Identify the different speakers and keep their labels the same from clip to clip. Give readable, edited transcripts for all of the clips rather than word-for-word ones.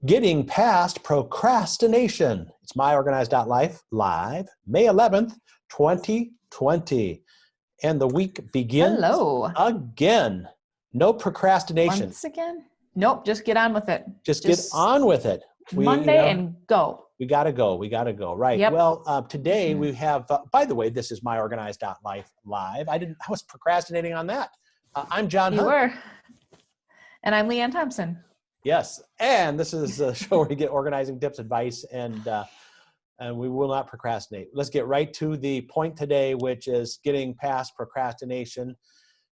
Speaker 1: Getting Past Procrastination. It's myOrganized.life, live, May 11th, 2020. And the week begins again. No procrastination.
Speaker 2: Once again? Nope, just get on with it.
Speaker 1: Just get on with it.
Speaker 2: Monday and go.
Speaker 1: We got to go. Right.
Speaker 2: Yep.
Speaker 1: Well, today we have, by the way, this is myOrganized.life live. I was procrastinating on that. I'm John Hunt.
Speaker 2: You were. And I'm Leanne Thompson.
Speaker 1: Yes. And this is a show where you get organizing tips, advice, and we will not procrastinate. Let's get right to the point today, which is getting past procrastination.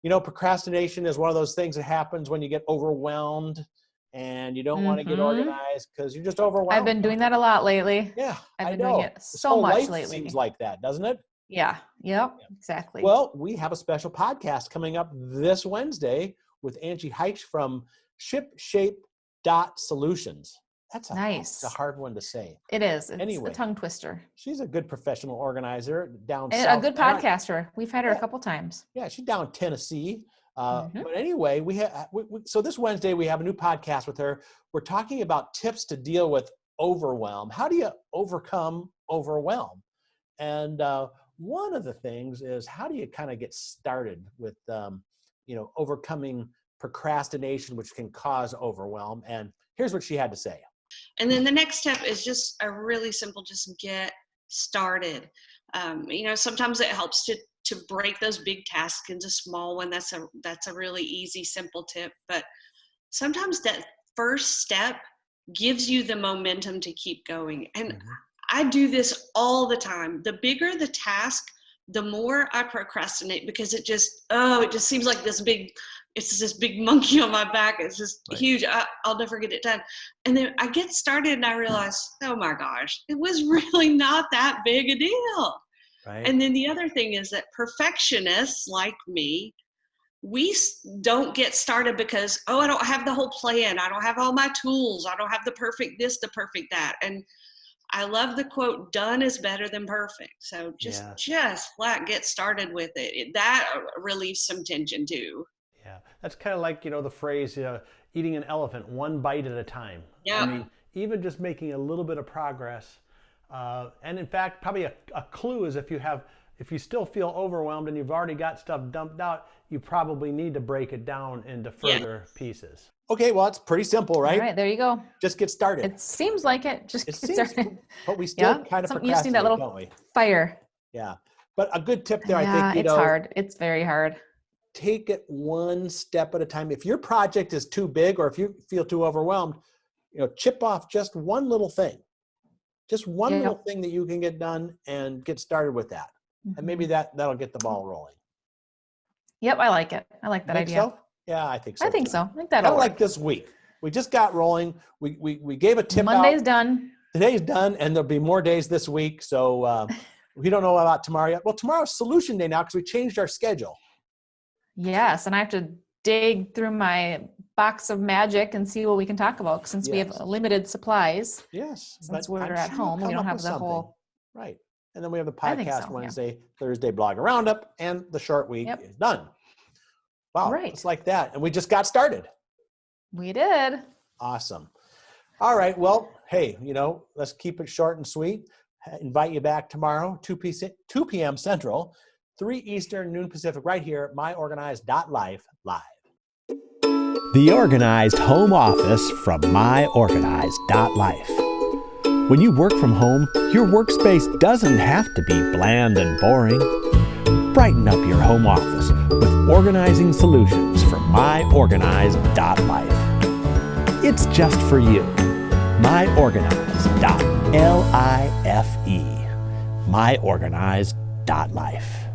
Speaker 1: You know, procrastination is one of those things that happens when you get overwhelmed and you don't want to get organized because you're just overwhelmed.
Speaker 2: I've been doing that a lot lately.
Speaker 1: Yeah,
Speaker 2: I've been doing it so much lately.
Speaker 1: Seems like that, doesn't it?
Speaker 2: Yeah. Yep. Exactly.
Speaker 1: Well, we have a special podcast coming up this Wednesday with Angie Heich from ShipShape.Solutions. That's
Speaker 2: nice.
Speaker 1: That's a hard one to say.
Speaker 2: It is. It's
Speaker 1: anyway,
Speaker 2: a tongue twister.
Speaker 1: She's a good professional organizer down
Speaker 2: and
Speaker 1: south.
Speaker 2: A good podcaster. We've had her a couple times.
Speaker 1: Yeah, she's down in Tennessee. But anyway, so this Wednesday we have a new podcast with her. We're talking about tips to deal with overwhelm. How do you overcome overwhelm? And one of the things is, how do you kind of get started with overcoming procrastination, which can cause overwhelm? And here's what she had to say.
Speaker 3: And then the next step is just a really simple, just get started. Sometimes it helps to break those big tasks into small one. That's a really easy, simple tip. But sometimes that first step gives you the momentum to keep going. And I do this all the time. The bigger the task, the more I procrastinate, because it just seems like this big monkey on my back. It's just huge. I'll never get it done. And then I get started and I realize, oh my gosh, it was really not that big a deal.
Speaker 1: Right.
Speaker 3: And then the other thing is that perfectionists like me, we don't get started because, I don't have the whole plan. I don't have all my tools. I don't have the perfect this, the perfect that. And I love the quote, done is better than perfect. So just flat get started with it. That relieves some tension too.
Speaker 1: Yeah, that's kind of like, the phrase, eating an elephant one bite at a time.
Speaker 3: Yeah.
Speaker 1: I mean, even just making a little bit of progress. And in fact, probably a clue is if you still feel overwhelmed and you've already got stuff dumped out, you probably need to break it down into further pieces. Okay, well, it's pretty simple, right?
Speaker 2: All right, there you go.
Speaker 1: Just get started.
Speaker 2: It seems like it. Just get started.
Speaker 1: But we still kind of procrastinate,
Speaker 2: you just need that little
Speaker 1: don't we?
Speaker 2: Fire.
Speaker 1: Yeah, but a good tip there, I think,
Speaker 2: it's hard. It's very hard.
Speaker 1: Take it one step at a time. If your project is too big or if you feel too overwhelmed, chip off just one little thing. Just one little thing that you can get done and get started with that. And maybe that'll get the ball rolling.
Speaker 2: Yep, I like it. I like that idea.
Speaker 1: So? Yeah, I think so.
Speaker 2: I think so. I think that'll work.
Speaker 1: Like this week. We just got rolling. We gave a tip
Speaker 2: Monday's
Speaker 1: out.
Speaker 2: done.
Speaker 1: Today's done, and there'll be more days this week. So we don't know about tomorrow yet. Well, tomorrow's solution day now because we changed our schedule.
Speaker 2: Yes, and I have to dig through my box of magic and see what we can talk about since we have limited supplies.
Speaker 1: Yes.
Speaker 2: Since we're at home, we don't have the whole.
Speaker 1: Right. And then we have the podcast Wednesday, Thursday blog roundup, and the short week is done. Wow. Right. It's like that. And we just got started.
Speaker 2: We did.
Speaker 1: Awesome. All right. Well, hey, let's keep it short and sweet. I invite you back tomorrow, 2 p.m. Central, 3 Eastern, noon Pacific, right here at myOrganized.life live.
Speaker 4: The Organized Home Office from myOrganized.life. When you work from home, your workspace doesn't have to be bland and boring. Brighten up your home office with organizing solutions from myOrganized.life. It's just for you. myOrganized.life. myOrganized.life.